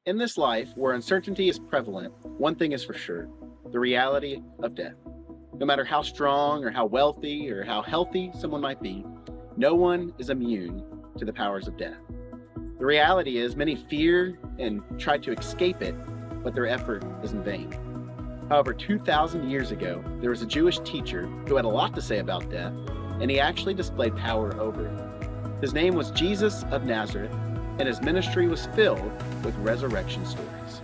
In this life, where uncertainty is prevalent, one thing is for sure: the reality of death. No matter how strong or how wealthy or how healthy someone might be, no one is immune to the powers of death. The reality is many fear and try to escape it, but their effort is in vain. However, 2,000 years ago, there was a Jewish teacher who had a lot to say about death, and he actually displayed power over it. His name was Jesus of Nazareth, and his ministry was filled with resurrection stories.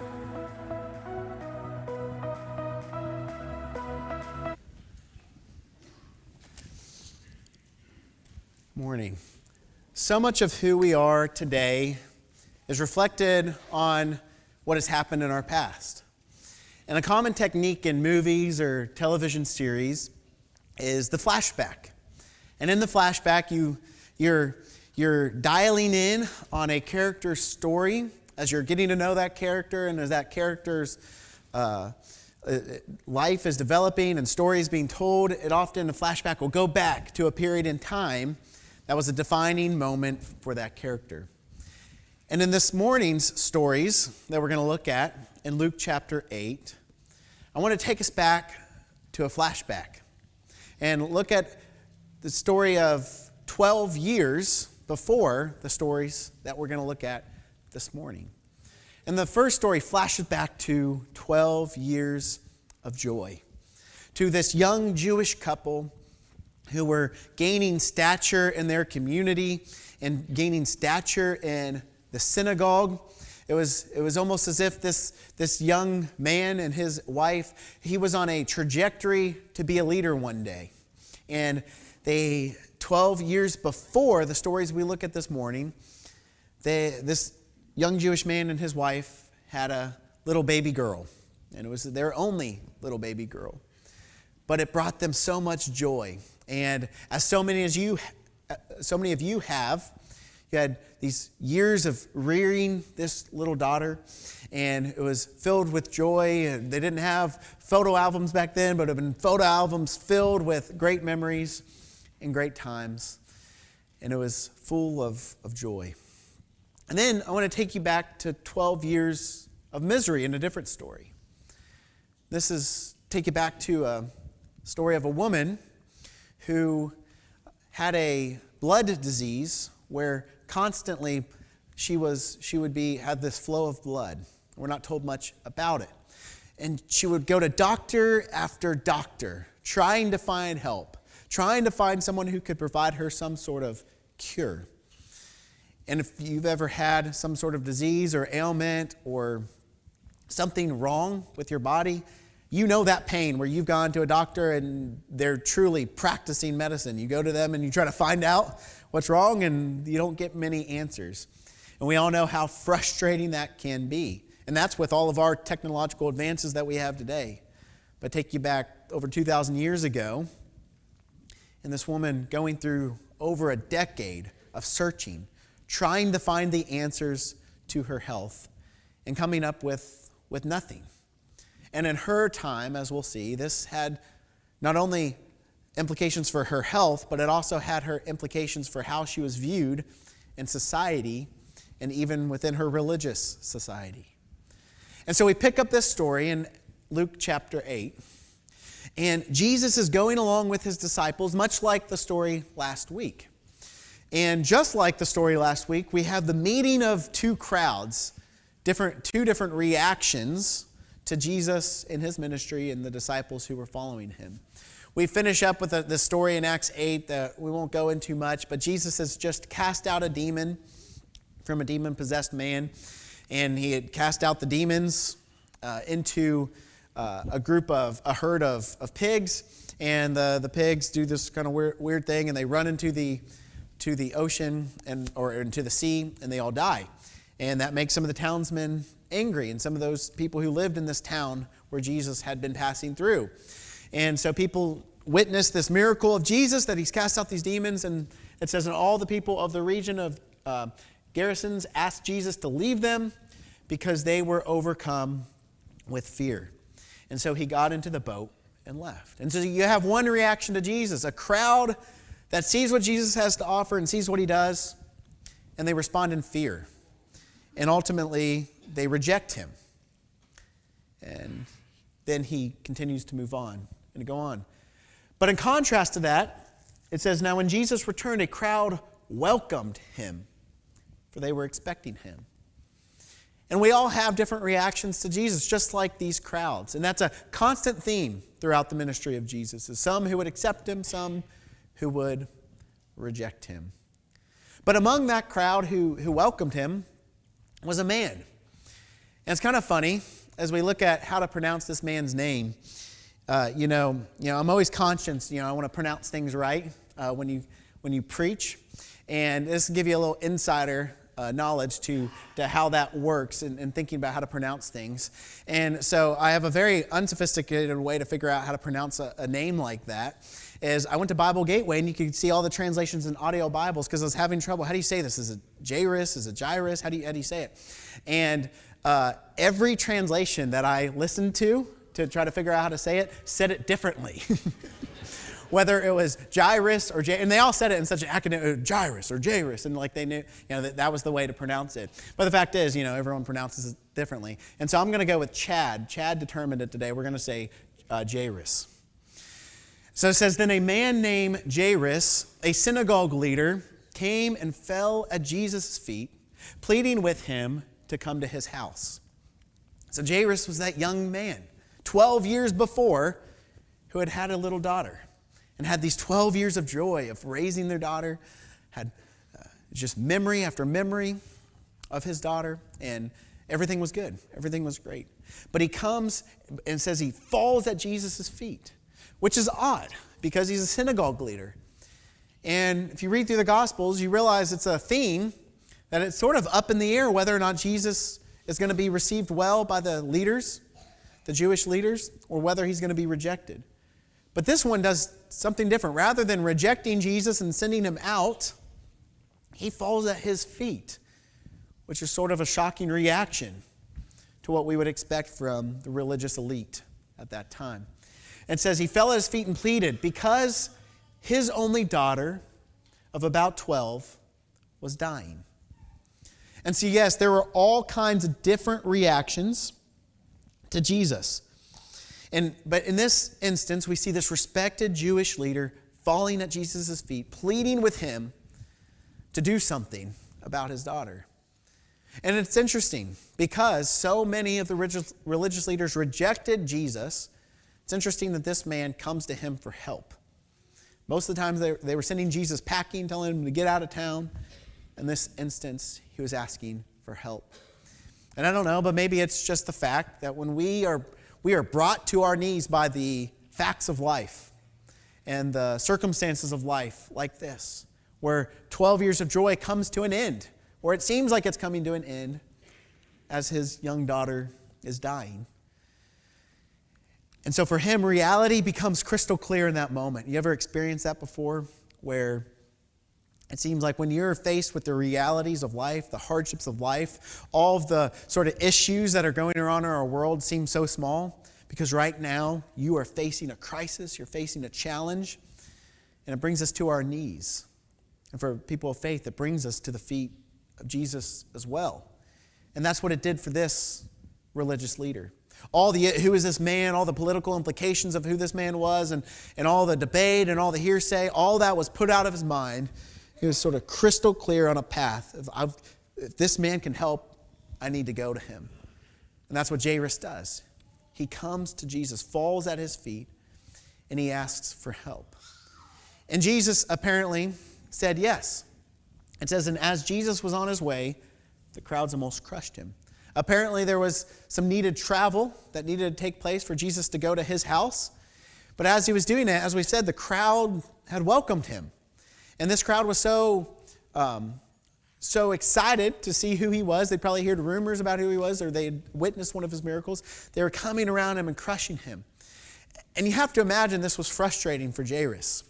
Morning. So much of who we are today is reflected on what has happened in our past. And a common technique in movies or television series is the flashback. And in the flashback, you're dialing in on a character's story as you're getting to know that character, and as that character's life is developing and story is being told, it often, a flashback will go back to a period in time that was a defining moment for that character. And in this morning's stories that we're going to look at in Luke chapter 8, I want to take us back to a flashback and look at the story of 12 years before the stories that we're going to look at this morning. And the first story flashes back to 12 years of joy, to this young Jewish couple who were gaining stature in their community and gaining stature in the synagogue. It was almost as if this young man and his wife, he was on a trajectory to be a leader one day. And 12 years before the stories we look at this morning, this young Jewish man and his wife had a little baby girl. And it was their only little baby girl. But it brought them so much joy. And as so many of you have, you had these years of rearing this little daughter, and it was filled with joy. And they didn't have photo albums back then, but it had been photo albums filled with great memories and great times. And it was full of joy. And then I want to take you back to 12 years of misery in a different story. Take you back to a story of a woman who had a blood disease where constantly she had this flow of blood. We're not told much about it. And she would go to doctor after doctor, trying to find help, trying to find someone who could provide her some sort of cure. And if you've ever had some sort of disease or ailment or something wrong with your body, you know that pain where you've gone to a doctor and they're truly practicing medicine. You go to them and you try to find out what's wrong and you don't get many answers. And we all know how frustrating that can be. And that's with all of our technological advances that we have today. But take you back over 2,000 years ago, and this woman going through over a decade of searching, trying to find the answers to her health, and coming up with nothing. And in her time, as we'll see, this had not only implications for her health, but it also had her implications for how she was viewed in society and even within her religious society. And so we pick up this story in Luke chapter 8. And Jesus is going along with his disciples, much like the story last week. And just like the story last week, we have the meeting of two crowds, two different reactions to Jesus in his ministry and the disciples who were following him. We finish up with the story in Acts 8 that we won't go into much, but Jesus has just cast out a demon from a demon-possessed man, and he had cast out the demons into a herd of pigs, and the pigs do this kind of weird thing, and they run into the ocean or into the sea, and they all die. And that makes some of the townsmen angry, and some of those people who lived in this town where Jesus had been passing through. And so people witness this miracle of Jesus, that he's cast out these demons, and it says, and all the people of the region of Gerasenes asked Jesus to leave them because they were overcome with fear. And so he got into the boat and left. And so you have one reaction to Jesus, a crowd that sees what Jesus has to offer and sees what he does, and they respond in fear. And ultimately, they reject him. And then he continues to move on and to go on. But in contrast to that, it says, now when Jesus returned, a crowd welcomed him, for they were expecting him. And we all have different reactions to Jesus, just like these crowds. And that's a constant theme throughout the ministry of Jesus, is some who would accept him, some who would reject him. But among that crowd who welcomed him was a man. And it's kind of funny, as we look at how to pronounce this man's name, I'm always conscious, I want to pronounce things right when you preach. And this will give you a little insider knowledge to how that works and thinking about how to pronounce things. And so I have a very unsophisticated way to figure out how to pronounce a name like that. Is I went to Bible Gateway, and you could see all the translations in audio Bibles because I was having trouble. How do you say this? Is it Jairus? Is it Jairus? How do you say it? And every translation that I listened to try to figure out how to say it said it differently. Whether it was Jairus or and they all said it in such an academic, Jairus or Jairus, and like they knew, that was the way to pronounce it. But the fact is, everyone pronounces it differently. And so I'm going to go with Chad. Chad determined it today. We're going to say Jairus. So it says, then a man named Jairus, a synagogue leader, came and fell at Jesus' feet, pleading with him to come to his house. So Jairus was that young man, 12 years before, who had had a little daughter and had these 12 years of joy of raising their daughter, had just memory after memory of his daughter, and everything was good. Everything was great. But he comes and says he falls at Jesus' feet, which is odd because he's a synagogue leader. And if you read through the Gospels, you realize it's a theme that it's sort of up in the air whether or not Jesus is going to be received well by the leaders, the Jewish leaders, or whether he's going to be rejected. But this one does something different. Rather than rejecting Jesus and sending him out, he falls at his feet, which is sort of a shocking reaction to what we would expect from the religious elite at that time. And says he fell at his feet and pleaded because his only daughter of about 12 was dying. And so yes, there were all kinds of different reactions to Jesus. But in this instance, we see this respected Jewish leader falling at Jesus' feet, pleading with him to do something about his daughter. And it's interesting because so many of the religious leaders rejected Jesus. It's interesting that this man comes to him for help. Most of the times they were sending Jesus packing, telling him to get out of town. In this instance, he was asking for help. And I don't know, but maybe it's just the fact that when we are brought to our knees by the facts of life and the circumstances of life like this, where 12 years of joy comes to an end, or it seems like it's coming to an end as his young daughter is dying. And so for him, reality becomes crystal clear in that moment. You ever experienced that before? Where it seems like when you're faced with the realities of life, the hardships of life, all of the sort of issues that are going on in our world seem so small because right now you are facing a crisis, you're facing a challenge, and it brings us to our knees. And for people of faith, it brings us to the feet of Jesus as well. And that's what it did for this religious leader. Who is this man, all the political implications of who this man was, and all the debate and all the hearsay, all that was put out of his mind. He was sort of crystal clear on a path. If this man can help, I need to go to him. And that's what Jairus does. He comes to Jesus, falls at his feet, and he asks for help. And Jesus apparently said yes. It says, and as Jesus was on his way, the crowds almost crushed him. Apparently there was some needed travel that needed to take place for Jesus to go to his house. But as he was doing that, as we said, the crowd had welcomed him. And this crowd was so excited to see who he was. They'd probably heard rumors about who he was, or they had witnessed one of his miracles. They were coming around him and crushing him. And you have to imagine this was frustrating for Jairus.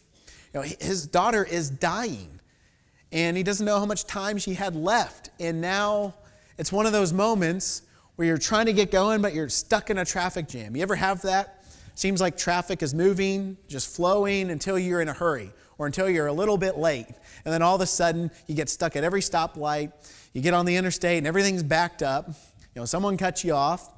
His daughter is dying, and he doesn't know how much time she had left. And now it's one of those moments where you're trying to get going, but you're stuck in a traffic jam. You ever have that? Seems like traffic is moving, just flowing until you're in a hurry or until you're a little bit late. And then all of a sudden, you get stuck at every stoplight. You get on the interstate and everything's backed up. Someone cuts you off.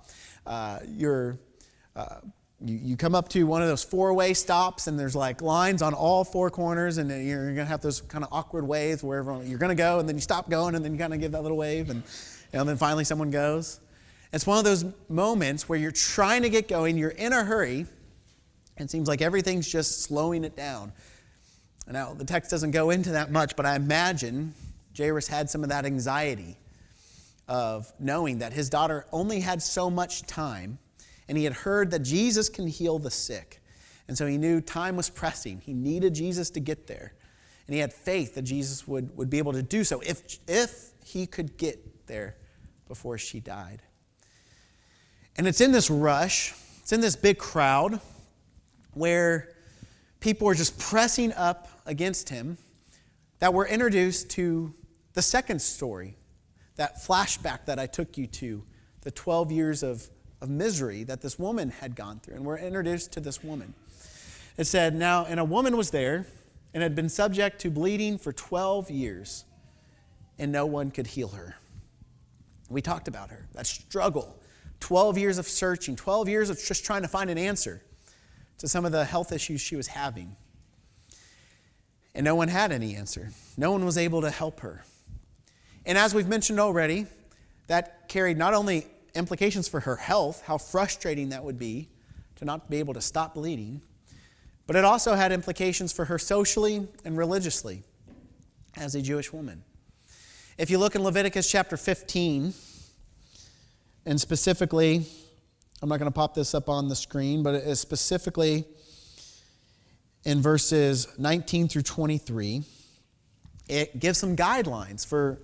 You come up to one of those four-way stops, and there's like lines on all four corners, and you're going to have those kind of awkward waves where you're going to go, and then you stop going, and then you kind of give that little wave, and then finally someone goes. It's one of those moments where you're trying to get going, you're in a hurry, and it seems like everything's just slowing it down. Now, the text doesn't go into that much, but I imagine Jairus had some of that anxiety of knowing that his daughter only had so much time, and he had heard that Jesus can heal the sick. And so he knew time was pressing. He needed Jesus to get there. And he had faith that Jesus would be able to do so if he could get there before she died. And it's in this rush, it's in this big crowd where people are just pressing up against him that we're introduced to the second story, that flashback that I took you to, the 12 years of misery that this woman had gone through. And we're introduced to this woman. It said, "Now, and a woman was there and had been subject to bleeding for 12 years, and no one could heal her." We talked about her, that struggle, 12 years of searching, 12 years of just trying to find an answer to some of the health issues she was having. And no one had any answer. No one was able to help her. And as we've mentioned already, that carried not only implications for her health, how frustrating that would be to not be able to stop bleeding, but it also had implications for her socially and religiously as a Jewish woman. If you look in Leviticus chapter 15, and specifically, I'm not going to pop this up on the screen, but it is specifically in verses 19 through 23, it gives some guidelines for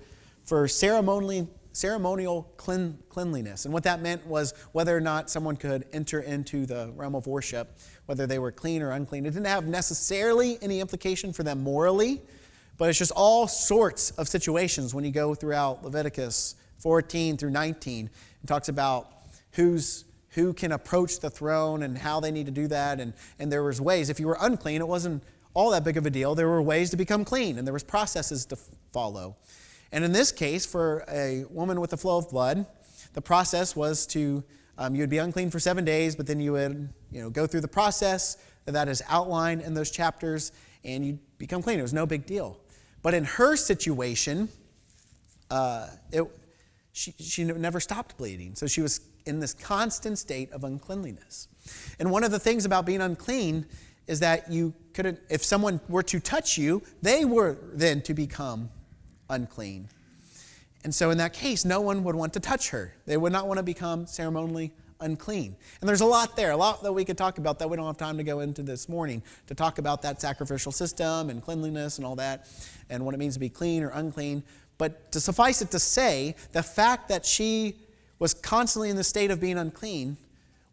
ceremonial cleanliness. And what that meant was whether or not someone could enter into the realm of worship, whether they were clean or unclean. It didn't have necessarily any implication for them morally, but it's just all sorts of situations when you go throughout Leviticus 14 through 19. It talks about who can approach the throne and how they need to do that. And there was ways. If you were unclean, it wasn't all that big of a deal. There were ways to become clean, and there was processes to follow. And in this case, for a woman with a flow of blood, the process was to, you would be unclean for 7 days, but then you would go through the process that is outlined in those chapters, and you'd become clean. It was no big deal. But in her situation, she never stopped bleeding. So she was in this constant state of uncleanliness. And one of the things about being unclean is that you couldn't, if someone were to touch you, they were then to become unclean. And so in that case, no one would want to touch her. They would not want to become ceremonially unclean. And there's a lot there, a lot that we could talk about that we don't have time to go into this morning, to talk about that sacrificial system and cleanliness and all that, and what it means to be clean or unclean. But to suffice it to say, the fact that she was constantly in the state of being unclean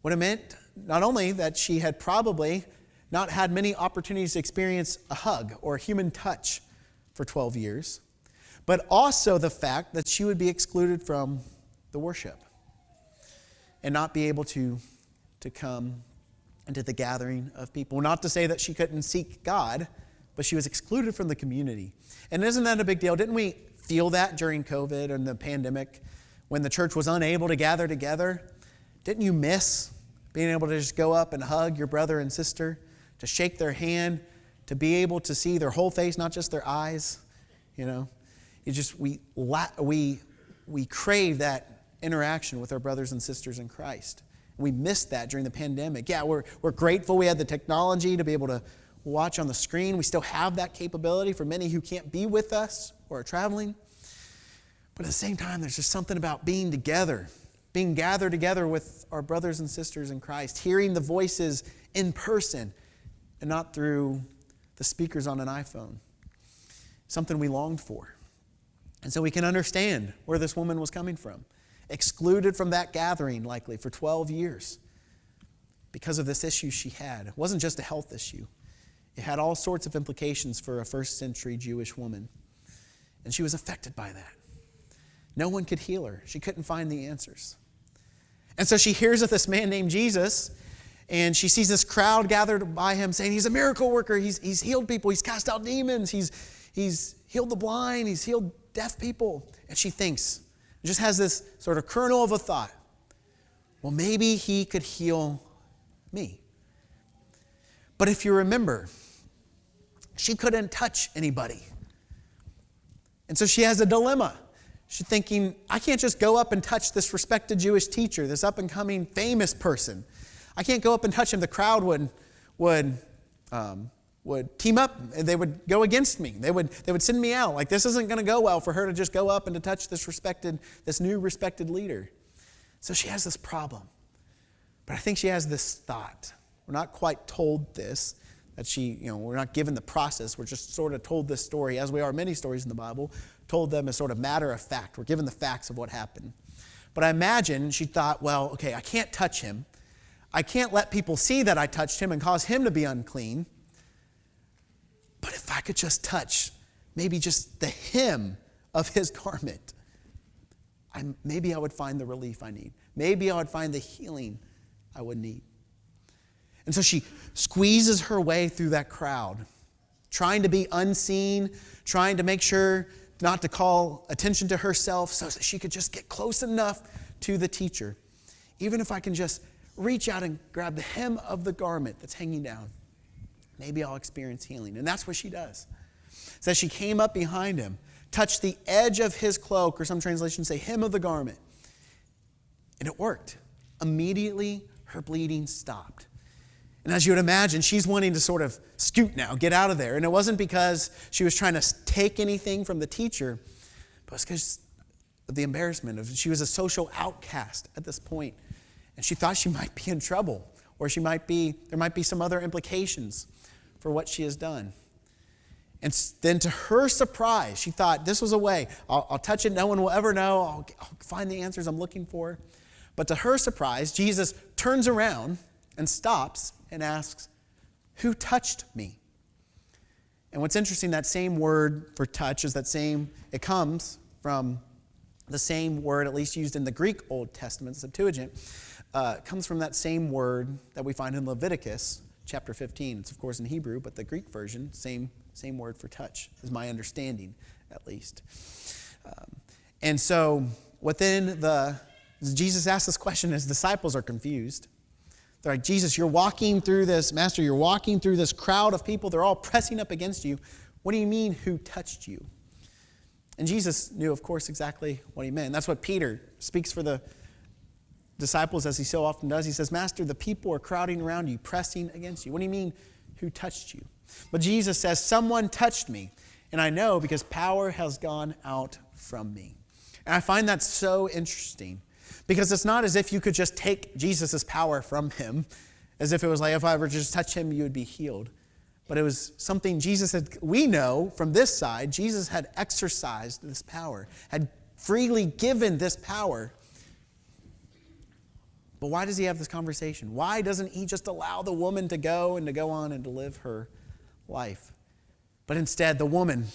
would have meant not only that she had probably not had many opportunities to experience a hug or a human touch for 12 years, but also the fact that she would be excluded from the worship and not be able to come into the gathering of people. Not to say that she couldn't seek God, but she was excluded from the community. And isn't that a big deal? Didn't we feel that during COVID and the pandemic when the church was unable to gather together? Didn't you miss being able to just go up and hug your brother and sister, to shake their hand, to be able to see their whole face, not just their eyes? We crave that interaction with our brothers and sisters in Christ. We missed that during the pandemic. Yeah, we're grateful we had the technology to be able to watch on the screen. We still have that capability for many who can't be with us or are traveling. But at the same time, there's just something about being together, being gathered together with our brothers and sisters in Christ, hearing the voices in person and not through the speakers on an iPhone. Something we longed for. And so we can understand where this woman was coming from. Excluded from that gathering, likely, for 12 years because of this issue she had. It wasn't just a health issue. It had all sorts of implications for a first century Jewish woman. And she was affected by that. No one could heal her. She couldn't find the answers. And so she hears of this man named Jesus, And she sees this crowd gathered by him saying, he's a miracle worker. He's healed people. He's cast out demons. He's healed the blind. He's healed deaf people. And she thinks, just has this sort of kernel of a thought, well, maybe he could heal me. But if you remember, she couldn't touch anybody. And so she has a dilemma. She's thinking, I can't just go up and touch this respected Jewish teacher, this up-and-coming famous person. I can't go up and touch him. The crowd would team up, and they would go against me. They would send me out. Like, this isn't going to go well for her to just go up and to touch this new respected leader. So she has this problem. But I think she has this thought. We're not quite told this, that we're not given the process. We're just sort of told this story, as we are many stories in the Bible, told them as sort of matter of fact. We're given the facts of what happened. But I imagine she thought, well, okay, I can't touch him. I can't let people see that I touched him and cause him to be unclean. But if I could just touch maybe just the hem of his garment, maybe I would find the relief I need. Maybe I would find the healing I would need. And so she squeezes her way through that crowd, trying to be unseen, trying to make sure not to call attention to herself so that she could just get close enough to the teacher. Even if I can just reach out and grab the hem of the garment that's hanging down, maybe I'll experience healing. And that's what she does. It says she came up behind him, touched the edge of his cloak, or some translations say hem of the garment. And it worked. Immediately, her bleeding stopped. And as you would imagine, she's wanting to sort of scoot now, get out of there. And it wasn't because she was trying to take anything from the teacher, but it was because of the embarrassment. She was a social outcast at this point. And she thought she might be in trouble, or there might be some other implications for what she has done. And then to her surprise, she thought this was a way. I'll touch it. No one will ever know. I'll find the answers I'm looking for. But to her surprise, Jesus turns around and stops and asks, who touched me? And what's interesting, that same word for touch is it comes from the same word, at least used in the Greek Old Testament, Septuagint, comes from that same word that we find in Leviticus chapter 15. It's, of course, in Hebrew, but the Greek version, same word for touch, is my understanding, at least. And so Jesus asked this question, his disciples are confused. They're like, Jesus, you're walking through this, Master, you're walking through this crowd of people. They're all pressing up against you. What do you mean, who touched you? And Jesus knew, of course, exactly what he meant. And that's what Peter speaks for the disciples, as he so often does. He says, Master, the people are crowding around you, pressing against you. What do you mean, who touched you? But Jesus says, someone touched me, and I know because power has gone out from me. And I find that so interesting, because it's not as if you could just take Jesus' power from him, as if it was like, if I were to just touch him, you would be healed. But it was something we know from this side, Jesus had exercised this power, had freely given this power. But why does he have this conversation? Why doesn't he just allow the woman to go on and to live her life? But instead, the woman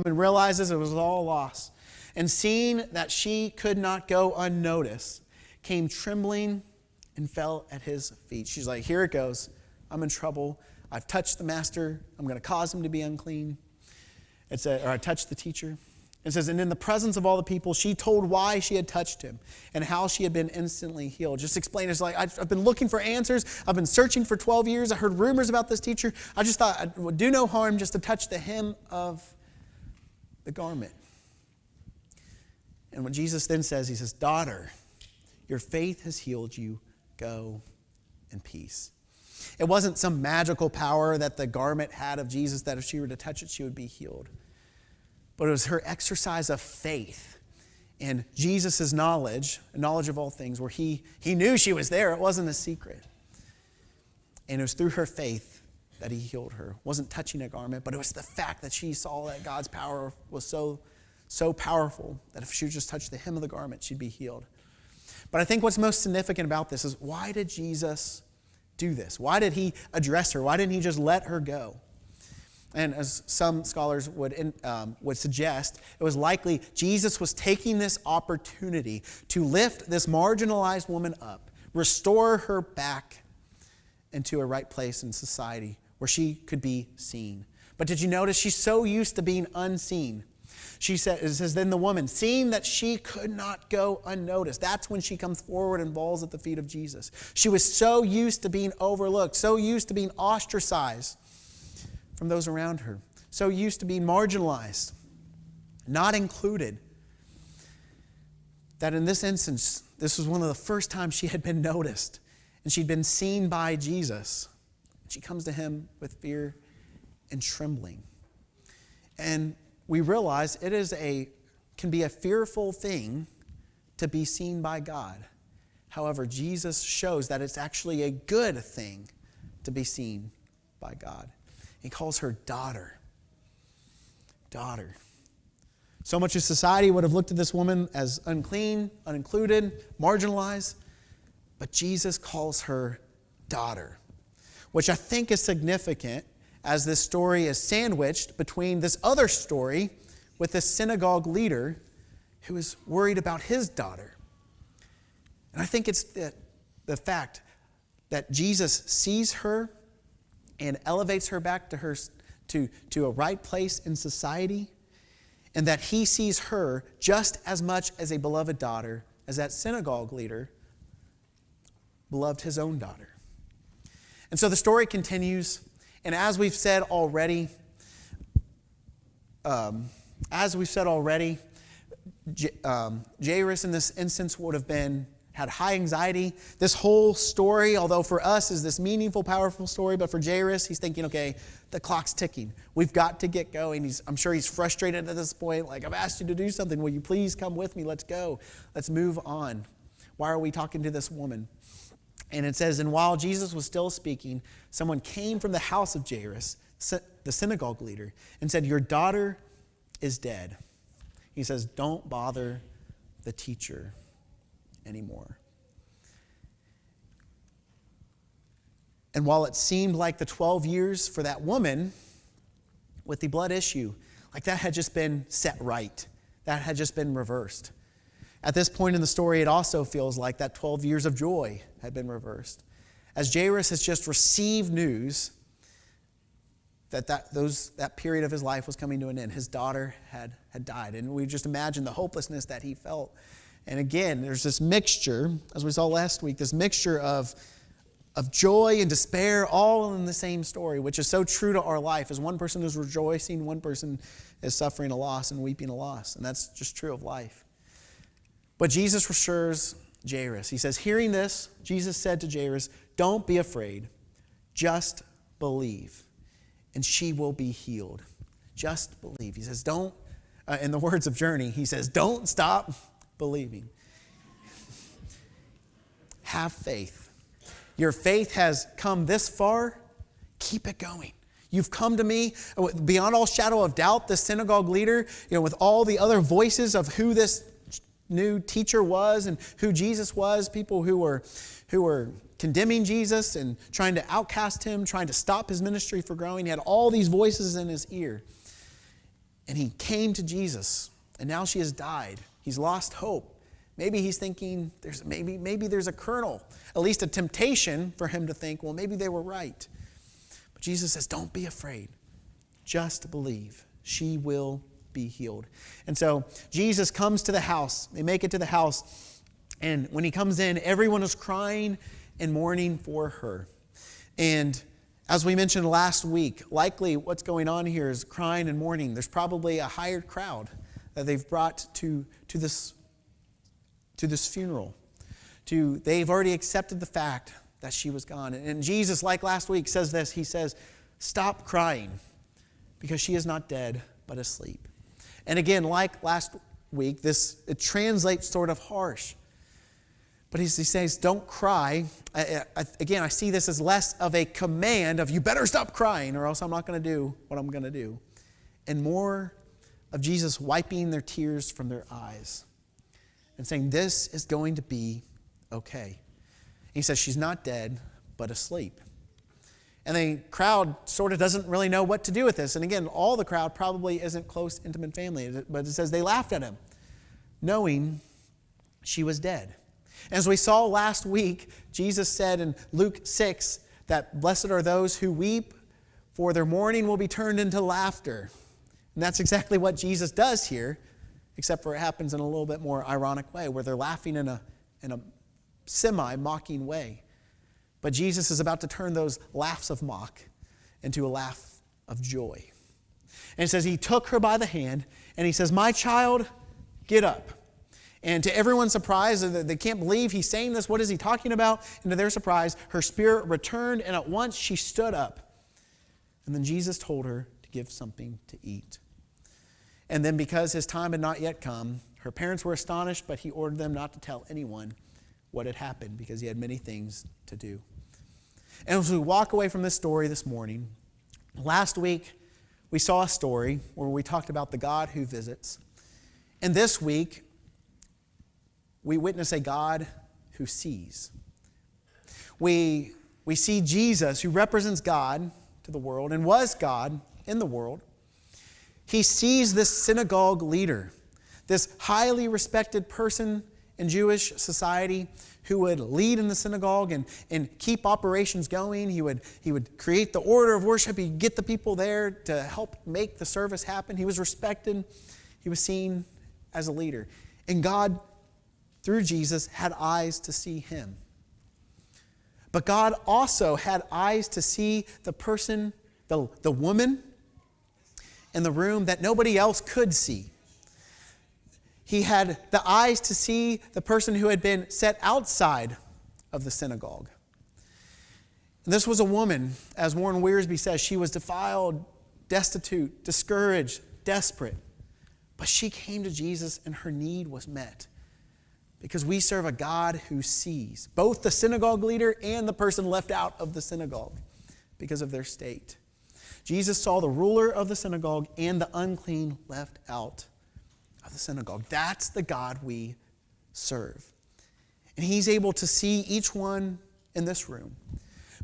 realizes it was all lost. And seeing that she could not go unnoticed, came trembling and fell at his feet. She's like, here it goes. I'm in trouble. I've touched the master. I'm going to cause him to be unclean. Or I touched the teacher. It says, and in the presence of all the people, she told why she had touched him and how she had been instantly healed. Just explain, it's like, I've been looking for answers. I've been searching for 12 years. I heard rumors about this teacher. I just thought it would do no harm just to touch the hem of the garment. And what Jesus then says, he says, daughter, your faith has healed you. Go in peace. It wasn't some magical power that the garment had of Jesus, that if she were to touch it, she would be healed. But it was her exercise of faith in Jesus' knowledge of all things, where he knew she was there. It wasn't a secret. And it was through her faith that he healed her. It wasn't touching a garment, but it was the fact that she saw that God's power was so powerful that if she would just touch the hem of the garment, she'd be healed. But I think what's most significant about this is, why did Jesus do this? Why did he address her? Why didn't he just let her go? And as some scholars would suggest, it was likely Jesus was taking this opportunity to lift this marginalized woman up, restore her back into a right place in society where she could be seen. But did you notice she's so used to being unseen? It says, then the woman, seeing that she could not go unnoticed. That's when she comes forward and falls at the feet of Jesus. She was so used to being overlooked, so used to being ostracized from those around her, so used to being marginalized, not included, that in this instance, this was one of the first times she had been noticed and she'd been seen by Jesus. She comes to him with fear and trembling. And we realize can be a fearful thing to be seen by God. However, Jesus shows that it's actually a good thing to be seen by God. He calls her daughter. Daughter. So much of society would have looked at this woman as unclean, unincluded, marginalized, but Jesus calls her daughter, which I think is significant as this story is sandwiched between this other story with this synagogue leader who is worried about his daughter. And I think it's the fact that Jesus sees her and elevates her back to a right place in society, and that he sees her just as much as a beloved daughter as that synagogue leader beloved his own daughter. And so the story continues, and as we've said already, Jairus in this instance would have had high anxiety. This whole story, although for us is this meaningful, powerful story, but for Jairus, he's thinking, okay, the clock's ticking. We've got to get going. I'm sure he's frustrated at this point. Like, I've asked you to do something. Will you please come with me? Let's go. Let's move on. Why are we talking to this woman? And it says, and while Jesus was still speaking, someone came from the house of Jairus, the synagogue leader, and said, your daughter is dead. He says, don't bother the teacher anymore. And while it seemed like the 12 years for that woman with the blood issue, like that had just been set right, that had just been reversed. At this point in the story, it also feels like that 12 years of joy had been reversed. As Jairus has just received news that period of his life was coming to an end. His daughter had died. And we just imagine the hopelessness that he felt. And again, there's this mixture, as we saw last week, this mixture of joy and despair all in the same story, which is so true to our life. As one person is rejoicing, one person is suffering a loss and weeping a loss. And that's just true of life. But Jesus reassures Jairus. He says, hearing this, Jesus said to Jairus, don't be afraid, just believe, and she will be healed. Just believe. He says, don't, in the words of Journey, he says, don't stop believing. Have faith. Your faith has come this far, keep it going. You've come to me beyond all shadow of doubt, the synagogue leader, with all the other voices of who this new teacher was and who Jesus was, people who were condemning Jesus and trying to outcast him, trying to stop his ministry from growing. He had all these voices in his ear. And he came to Jesus, and now she has died. He's lost hope. Maybe he's thinking maybe there's a kernel, at least a temptation for him to think, well, maybe they were right. But Jesus says, don't be afraid. Just believe. She will be healed. And so Jesus comes to the house. They make it to the house. And when he comes in, everyone is crying and mourning for her. And as we mentioned last week, likely what's going on here is crying and mourning. There's probably a hired crowd that they've brought to this funeral. They've already accepted the fact that she was gone. And Jesus, like last week, says this. He says, stop crying because she is not dead, but asleep. And again, like last week, it translates sort of harsh. But he says, don't cry. Again, I see this as less of a command of you better stop crying or else I'm not going to do what I'm going to do. And more of Jesus wiping their tears from their eyes and saying, this is going to be okay. He says, she's not dead, but asleep. And the crowd sort of doesn't really know what to do with this. And again, all the crowd probably isn't close, intimate family. But it says they laughed at him, knowing she was dead. And as we saw last week, Jesus said in Luke 6 that blessed are those who weep, for their mourning will be turned into laughter. And that's exactly what Jesus does here, except for it happens in a little bit more ironic way, where they're laughing in a semi-mocking way. But Jesus is about to turn those laughs of mock into a laugh of joy. And it says he took her by the hand, and he says, "My child, get up." And to everyone's surprise, they can't believe he's saying this. What is he talking about? And to their surprise, her spirit returned, and at once she stood up. And then Jesus told her to give something to eat. And then because his time had not yet come, her parents were astonished, but he ordered them not to tell anyone what had happened, because he had many things to do. And as we walk away from this story this morning, last week we saw a story where we talked about the God who visits. And this week, we witness a God who sees. We see Jesus, who represents God to the world and was God in the world. He sees this synagogue leader, this highly respected person in Jewish society who would lead in the synagogue and keep operations going. He would create the order of worship. He'd get the people there to help make the service happen. He was respected. He was seen as a leader. And God, through Jesus, had eyes to see him. But God also had eyes to see the person, the woman in the room that nobody else could see. He had the eyes to see the person who had been set outside of the synagogue. And this was a woman, as Warren Wiersbe says, she was defiled, destitute, discouraged, desperate. But she came to Jesus and her need was met. Because we serve a God who sees both the synagogue leader and the person left out of the synagogue because of their state. Jesus saw the ruler of the synagogue and the unclean left out of the synagogue. That's the God we serve. And he's able to see each one in this room.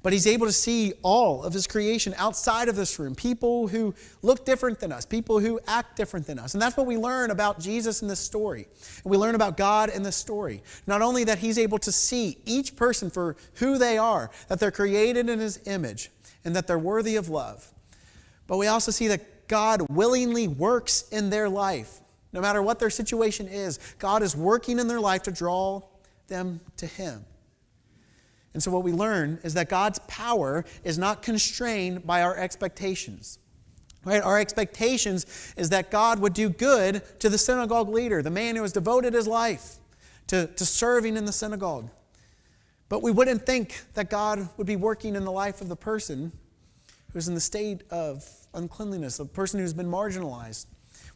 But he's able to see all of his creation outside of this room. People who look different than us. People who act different than us. And that's what we learn about Jesus in this story. And we learn about God in this story. Not only that he's able to see each person for who they are, that they're created in his image, and that they're worthy of love. But we also see that God willingly works in their life. No matter what their situation is, God is working in their life to draw them to him. And so what we learn is that God's power is not constrained by our expectations. Right? Our expectations is that God would do good to the synagogue leader, the man who has devoted his life to serving in the synagogue. But we wouldn't think that God would be working in the life of the person who's in the state of uncleanliness, the person who's been marginalized.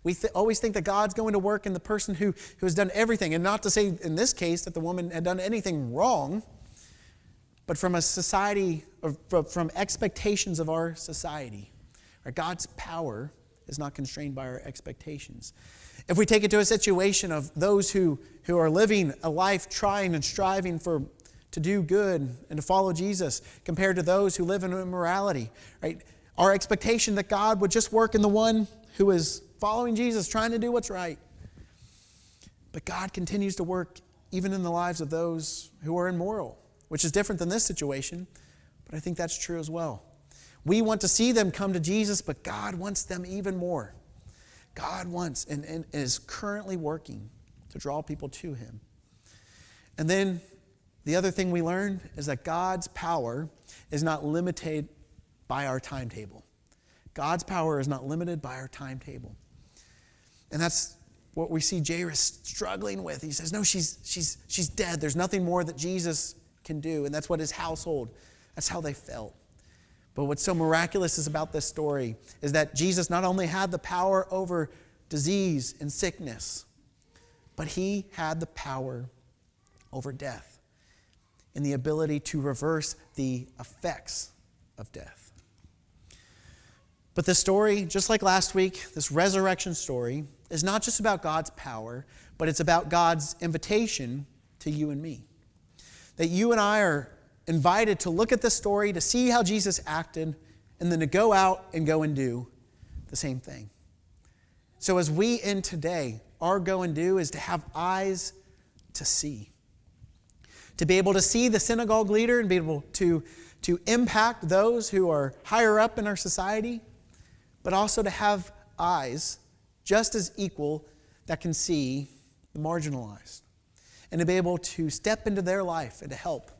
We always think that God's going to work in the person who has done everything. And not to say in this case that the woman had done anything wrong, but from a society, or from expectations of our society. Right? God's power is not constrained by our expectations. If we take it to a situation of those who are living a life trying and striving to do good and to follow Jesus compared to those who live in immorality, right? Our expectation that God would just work in the one who is following Jesus, trying to do what's right. But God continues to work even in the lives of those who are immoral, which is different than this situation, but I think that's true as well. We want to see them come to Jesus, but God wants them even more. God wants and is currently working to draw people to him. And then the other thing we learn is that God's power is not limited by our timetable. God's power is not limited by our timetable. And that's what we see Jairus struggling with. He says, no, she's dead. There's nothing more that Jesus can do. And that's what his household, that's how they felt. But what's so miraculous is about this story is that Jesus not only had the power over disease and sickness, but he had the power over death and the ability to reverse the effects of death. But this story, just like last week, this resurrection story, is not just about God's power, but it's about God's invitation to you and me. That you and I are invited to look at this story, to see how Jesus acted, and then to go out and go and do the same thing. So as we end today, our go and do is to have eyes to see. To be able to see the synagogue leader and be able to to impact those who are higher up in our society, but also to have eyes just as equal that can see the marginalized, and to be able to step into their life and to help,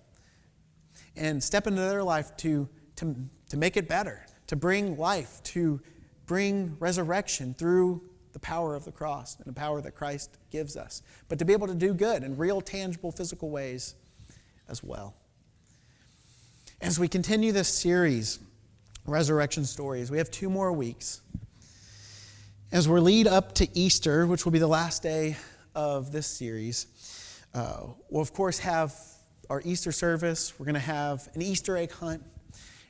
and step into their life to make it better, to bring life, to bring resurrection through the power of the cross and the power that Christ gives us, but to be able to do good in real, tangible, physical ways as well. As we continue this series, Resurrection Stories, we have 2 more weeks. As we lead up to Easter, which will be the last day of this series, we'll of course have our Easter service. We're going to have an Easter egg hunt.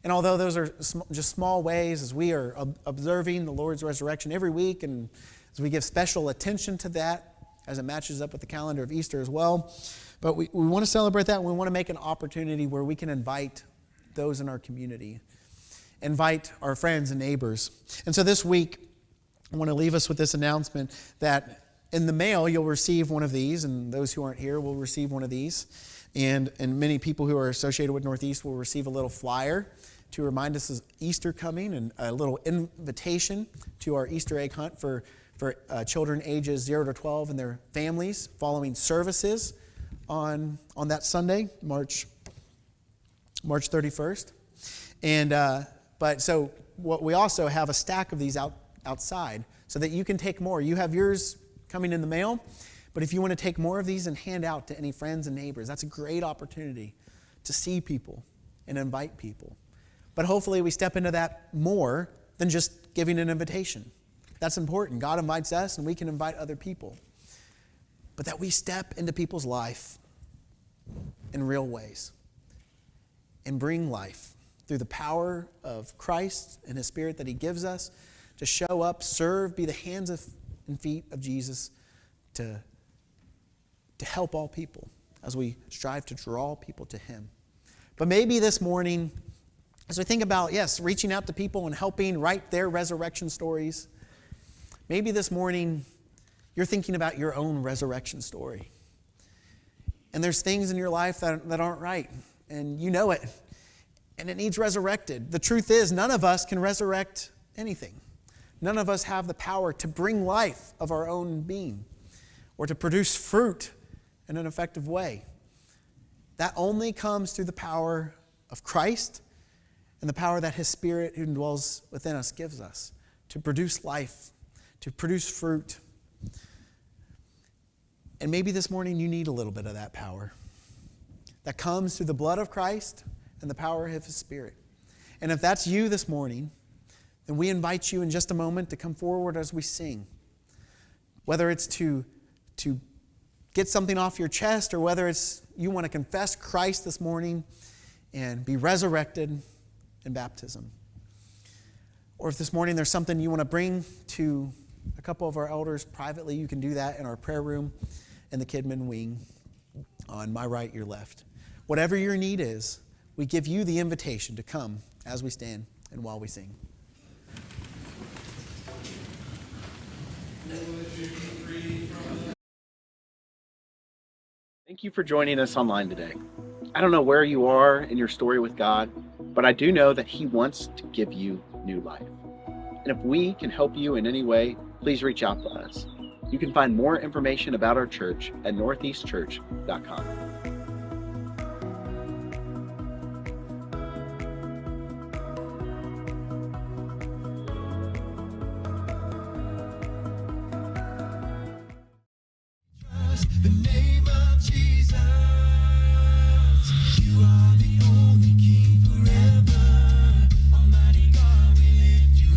And although those are just small ways as we are observing the Lord's resurrection every week, and as we give special attention to that as it matches up with the calendar of Easter as well, but we want to celebrate that, and we want to make an opportunity where we can invite those in our community, invite our friends and neighbors. And so this week, I want to leave us with this announcement that in the mail you'll receive one of these, and those who aren't here will receive one of these. And many people who are associated with Northeast will receive a little flyer to remind us of Easter coming, and a little invitation to our Easter egg hunt for children ages 0 to 12 and their families following services on that Sunday, March 31st. But what we also have a stack of these outside so that you can take more. You have yours coming in the mail, but if you want to take more of these and hand out to any friends and neighbors, that's a great opportunity to see people and invite people. But hopefully we step into that more than just giving an invitation. That's important. God invites us and we can invite other people. But that we step into people's life in real ways and bring life through the power of Christ and His Spirit that He gives us to show up, serve, be the hands and feet of Jesus to help all people as we strive to draw people to Him. But maybe this morning, as we think about, reaching out to people and helping write their resurrection stories, maybe this morning you're thinking about your own resurrection story. And there's things in your life that aren't right, and you know it, and it needs resurrected. The truth is, none of us can resurrect anything. None of us have the power to bring life of our own being or to produce fruit in an effective way. That only comes through the power of Christ and the power that His Spirit who dwells within us gives us to produce life, to produce fruit. And maybe this morning you need a little bit of that power that comes through the blood of Christ and the power of His Spirit. And if that's you this morning, then we invite you in just a moment to come forward as we sing. Whether it's to get something off your chest, or whether it's you want to confess Christ this morning and be resurrected in baptism. Or if this morning there's something you want to bring to a couple of our elders privately, you can do that in our prayer room in the Kidman wing on my right, your left. Whatever your need is, we give you the invitation to come as we stand and while we sing. Thank you for joining us online today. I don't know where you are in your story with God, but I do know that He wants to give you new life. And if we can help you in any way, please reach out to us. You can find more information about our church at northeastchurch.com.